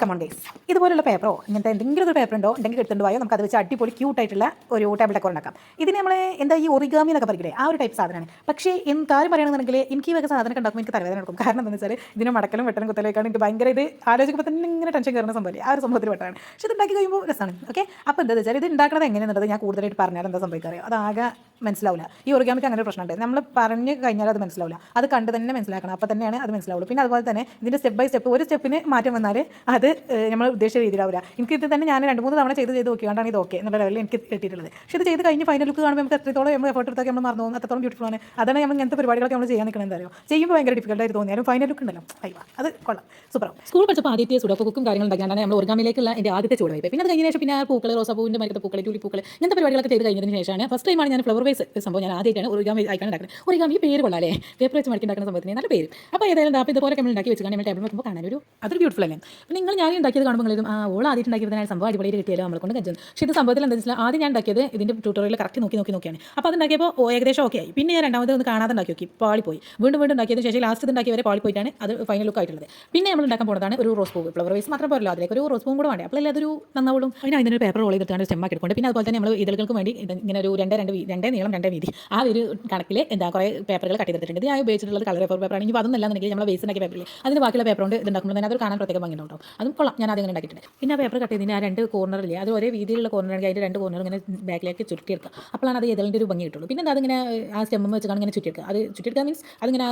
Come on guys, ഇതുപോലുള്ള പേപ്പറോ ഇങ്ങനത്തെ എന്തെങ്കിലും ഒരു പേപ്പർ ഉണ്ടോ ഉണ്ടെങ്കിൽ എടുത്തുകൊണ്ട് പോയോ നമുക്ക് അത് വെച്ച് അടിപൊളി ക്യൂട്ടായിട്ടുള്ള ഒരു ടേബിൾ ഡെക്കോർ ഉണ്ടാക്കാം. ഇതിന് നമ്മൾ എന്താ ഈ ഒറിഗാമി എന്നൊക്കെ പറയില്ലേ, ആ ഒരു ടൈപ്പ് സാധനമാണ്. പക്ഷേ കാര്യം പറയുകയാണെന്നുണ്ടെങ്കിൽ എനിക്ക് ഈ വക സാധനം ഉണ്ടാക്കുമ്പോൾ എനിക്ക് തലവേദന എടുക്കും. കാരണം എന്താണെന്ന് വെച്ചാൽ ഇതിന് മടക്കലും വെട്ടലും കുത്തലേക്കാണ് എനിക്ക് ഭയങ്കര ഇത് ആലോചിക്കുമ്പോൾ തന്നെ ഇങ്ങനെ ടെൻഷൻ കയറുന്ന സംഭവം ആ ഒരു സംഭവത്തിൽ പെട്ടാണ്. പക്ഷേ ഇത് ഉണ്ടാക്കി കഴിയുമ്പോൾ രസമാണ്. ഓക്കെ, അപ്പോൾ എന്താണെന്ന് വെച്ചാൽ ഇത് ഉണ്ടാക്കുന്നത് എങ്ങനെയാണെന്നുള്ളത് ഞാൻ കൂടുതലായിട്ട് പറഞ്ഞാൽ എന്താ സംഭവിക്കാറ് അതാകെ മനസ്സിലാവില്ല. ഈ ഒറിഗാമിക്ക് അങ്ങനെ ഒരു പ്രശ്നമുണ്ട്, നമ്മൾ പറഞ്ഞു കഴിഞ്ഞാൽ അത് മനസ്സിലാവില്ല, അത് കണ്ട് തന്നെ മനസ്സിലാക്കണം, അപ്പോൾ തന്നെയാണ് അത് മനസ്സിലാവുള്ളൂ. പിന്നെ അതുപോലെ തന്നെ ഇതിൻ്റെ സ്റ്റെപ്പ് ബൈ സ്റ്റെപ്പ് ഒരു സ്റ്റെപ്പിന് മാറ്റം വന്നാൽ അത് നമ്മൾ ഉദ്ദേശിച്ച രീതിയിലാവില്ല. എനിക്ക് ഇത് തന്നെ ഞാൻ 2-3 തവണ ചെയ്ത് നോക്കിയാണ്ടാണ് ഇത് ഓക്കെ എന്നുള്ള ലെവലിൽ എനിക്ക് കിട്ടിയിട്ടുള്ളത്. പക്ഷേ ഇത് ചെയ്ത് കഴിഞ്ഞ് ഫൈനൽ ലുക്ക് കാണുമ്പോൾ നമുക്ക് എത്രത്തോളം നമ്മൾ എഫോർട്ട് എടുത്തൊക്കെ നമ്മൾ മറന്നു പോകും, അത്രത്തോളം ബ്യൂട്ടിഫുൾ ആണ്. അതാണ് നമ്മൾ ഇങ്ങനത്തെ പരിപാടികളൊക്കെ നമ്മൾ ചെയ്യാൻ നിൽക്കുന്നത്. എന്താ ചെയ്യുമ്പോൾ ഭയങ്കര ഡിഫിക്കൽട്ടായിട്ട് തോന്നിയാലും ഫൈനൽ ലുക്ക് ഉണ്ടല്ലോ, അയ്യോ അത് കൊള്ളാം, സൂപ്പർ. സ്കൂൾ പഠിച്ചപ്പോൾ ആദ്യത്തെ സുഡോക്കും കാര്യങ്ങൾ ഉണ്ടാക്കിയാണ് നമ്മൾ ഒറിഗാമിയിലേക്കുള്ള എൻ്റെ ആദ്യത്തെ ചൂടായി. പിന്നെ അത് കഴിഞ്ഞ ശേഷം പിന്നെ പൂക്കൾ, റോസാപ്പൂവിൻ്റെ മരത്തെ പൂക്കൾ, ടൂലിപ്പൂക്കൾ ഇങ്ങനത്തെ പരിപാടികളൊക്കെ ചെയ്ത് കഴിഞ്ഞതിന് ശേഷമാണ് ഫസ്റ്റ് ടൈമാണ് ഞാൻ ഫ്ലവർ വേസ് സംഭവം ഞാൻ ആദ്യമായിട്ടാണ് ഒറിഗാമി അയക്കാൻ ഉണ്ടാക്കുന്നത്. ഒറിഗാമി ഈ പേര് കൊള്ളാല്ലേ, പേപ്പർ വെച്ച് മടക്കി ഉണ്ടാക്കുന്ന സംഭവത്തിന് നല്ല പേര്. അപ്പോൾ ഏതായാലും അപ്പോൾ ഇതുപോലെ നമ്മൾ ഉണ്ടാക്കി വെച്ചാൽ നമ്മൾ ടേബിൾ വെക്കുമ്പോൾ കാണാൻ അതൊരു ബ്യൂട്ടിഫുൾ അല്ലേ. പിന്നെ ഞാൻ ഉണ്ടാക്കിയത് കാണുമ്പോൾ ഓൾ ആദ്യം ഉണ്ടാക്കിയതിനാണ് സംഭവം അടിപൊളിയിൽ കിട്ടിയാലോ നമ്മളെ കൊണ്ട് കഞ്ചു. പക്ഷേ ഇത് സംഭവത്തിൽ എന്താ വെച്ചാൽ ആദ്യം ഞാൻ ഉണ്ടാക്കിയത് ഇതിൻ്റെ ട്യൂട്ടോറിയൽ കറക്റ്റ് നോക്കിയാണ്. അപ്പോൾ അത് ഉണ്ടാക്കിയപ്പോൾ ഏകദേശം ഓക്കെ ആയി. പിന്നെ ഞാൻ രണ്ടാമത് ഒന്ന് കാണാതെ ഉണ്ടാക്കി നോക്കി, പാളിപ്പോയി. വീണ്ടും ഉണ്ടാക്കിയതിന് ശേഷം ലാസ്റ്റ് ഉണ്ടാക്കിയവരെ പാളിപ്പോയിട്ടാണ് അത് ഫൈനൽ ലുക്ക് ആയിട്ടുള്ളത്. പിന്നെ നമ്മൾ ഉണ്ടാക്കാൻ പോകുന്നതാണ് ഒരു റോസ് പൂ. ഫ്ലവർ വേസ് മാത്രം പോരല്ലോ, അതിലേക്ക് ഒരു റോസ് പൂവും കൂടെ വേണ്ടേ, അപ്പോൾ അതൊരു നന്നാവുള്ളൂ. അതിനൊരു പേപ്പർ റോൾ ചെയ്തിട്ടാണ് സ്റ്റെമ്മാക്കി എടുക്കുന്നത്. പിന്നെ അതുപോലെ തന്നെ നമ്മൾ ഇതളുകൾക്ക് വേണ്ടി ഇങ്ങനെ ഒരു 2 നീളം 2 വീതി ആ ഒരു കണക്കിൽ കുറേ പേപ്പറുകൾ കട്ട് ചെയ്തിട്ടുണ്ട്. ഞാൻ ഉപയോഗിച്ചിട്ടുള്ളത് കളർ പേപ്പറാണ്. ഇനി അതൊന്നല്ലാന്നുണ്ടെങ്കിൽ നമ്മൾ വേസ്റ്റ് ഉണ്ടാക്കിയ പേപ്പറിൽ അതിന് ബാക്കിയുള്ള പേപ്പർ കൊണ്ട് ഇതുണ്ടാക്കുമ്പോൾ തന്നെ അത് കാണാൻ പ്രത്യേകം ഭംഗിയുണ്ടാവും. അതും കൊള്ളാം, ഞാൻ അതിങ്ങനെ ഉണ്ടാക്കിയിട്ടുണ്ട്. പിന്നെ ആ പേപ്പർ കട്ട് ചെയ്തതിന് ആ 2 കോർണറില്ലേ, അത് ഒരേ വീതിയിലുള്ള കോർണറാണെങ്കിൽ അതിൻ്റെ 2 കോർണർ ഇങ്ങനെ ബാക്കിലേക്ക് ചുറ്റിയെടുക്കുക. അപ്പോഴാണ് അത് ഇതളിൻ്റെ ഒരു ഭംഗി കിട്ടുള്ളൂ. പിന്നെ അതിങ്ങനെ ആ സ്റ്റെമ്മ് വെച്ചാൽ ഇങ്ങനെ ചുറ്റിയെടുക്കുക. അത് ചുറ്റിയെടുക്കുക മീൻസ് അതിങ്ങനെ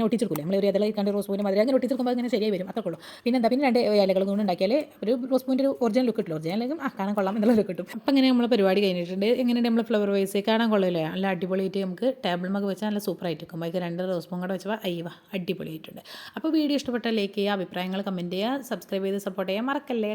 ഒട്ടിച്ചെടുക്കില്ല, നമ്മൾ ഒരു ഇതള കണ്ട് റോസ് പൂവിൻ്റെ മാതിരി അങ്ങനെ ഒട്ടിച്ചെടുക്കുമ്പോൾ അങ്ങനെ ശരിയായി വരും, അത്രേ ഉള്ളൂ. പിന്നെ 2 ഇലകൾ കൊണ്ട് ഉണ്ടാക്കിയാൽ ഒരു റോസ് പൂവിൻ്റെ ഒരു ഒറിജിനൽ ലുക്ക് കിട്ടും. ഒറിജിനലും കാണാൻ കൊള്ളാം എന്നുള്ള ലുക്ക് കിട്ടും. അപ്പം അങ്ങനെ നമ്മൾ പരിപാടി കഴിഞ്ഞിട്ടുണ്ട്. എങ്ങനെയുണ്ട് നമ്മൾ ഫ്ലവർ വേസ് കാണാൻ കൊള്ളില്ലേ, നല്ല അടിപൊളിയായിട്ട് നമുക്ക് ടേബിൾ മഗ് വെച്ചാൽ നല്ല സൂപ്പറായിട്ട് വെക്കും. അതിൽ 2 റോസ് പൂവും കൂടെ വെച്ചാൽ അയ്യവ അടിപൊളിയായിട്ടുണ്ട്. അപ്പോൾ വീഡിയോ ഇഷ്ടപ്പെട്ടാൽ ലൈക്ക് ചെയ്യുക, അഭിപ്രായങ്ങൾ കമൻറ്റ് ചെയ്യുക, സബ്സ്ക്രൈബ് ചെയ്ത് സപ്പോർട്ട് ചെയ്യാൻ മറക്കല്ലേ.